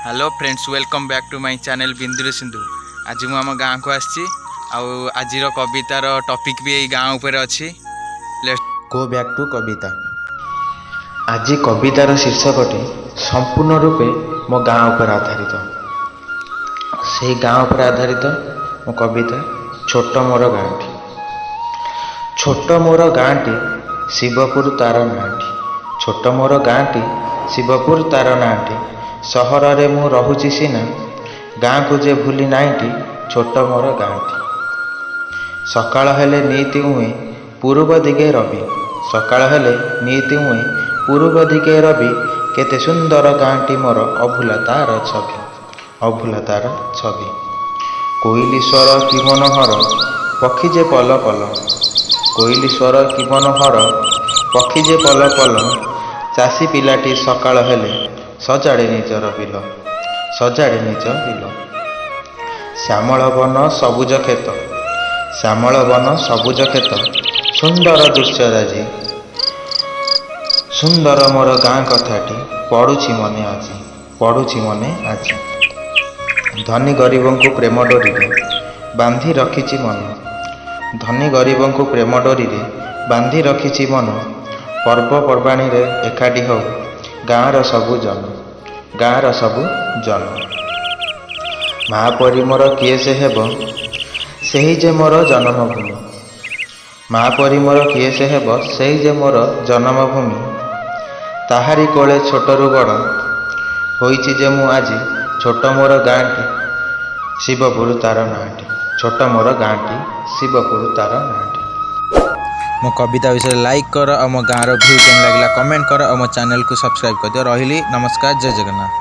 Hello friends, welcome back to my channel बिंदुर सिंधु। आज मु आम गाँव को आसी आज कवितार टॉपिक भी यही गाँव पर अच्छी। गो बैक टू कविता। आज कवितार शीर्षकटी संपूर्ण रूपे मो गाँव पर आधारित। से गाँव पर आधारित मो कविता छोट मोर गाँटी। छोट मोर गाँटी शिवपुर तार नाँटी। छोट मोर गाँटी शिवपुर तार नाँटी। सहर रे मु रहुची सिना गाँ को जे भूली नाइटी। छोट मोर गाँटी। सकाळ हेले नीति उए पूर्व दिगे रवि। सकाळ हेले नीति उए पूर्व दिगे रवि। केते सुंदर गाँटी मोर अभूला तार छवि। अभूला तार छवि। कोइली स्वर कि मनोहर पक्षी जे पल पल। कोइली स्वर कि मनोहर पक्षी जे पल पल। चाषी पिलाटी सकाळ हेले सजाड़े निजर बिल। सजाड़े निज बिल। श्यामल वन सबुज खेत। श्यामल वन सबुज खेत सुंदर दृश्य राजी। सुंदर मोर गाँ कथाटी पड़ुछि मने आजी। पड़ुछि मने आजी। धनी गरीबों को प्रेम डोरी बांधी रखिछि मन। धनी गरीबों को प्रेम डोरी बांधी रखिछि मन। पर्वपर्वाणी रे एकाठी हो गाँर सबु जन। गाँर सबु जन। महापरी मोर किए से हेब सेही जे मोर जन्मभूमि। महापरी मोर किए से हेब सेही जे मोर जन्मभूमि। ताहारी कोले छोटरू बड़ होइछि जे मु आजी। छोट मोर गाँटी शिवपुर तार नाँटी। छोट मोर गाँटी शिवपुर तार नाँटी। मो कविता विषय लाइक कर और मो गाँव व्यू केम लगला कमेंट कर और मो चैनल को सब्सक्राइब कर दियो। रहिली नमस्कार, जय जगन्नाथ।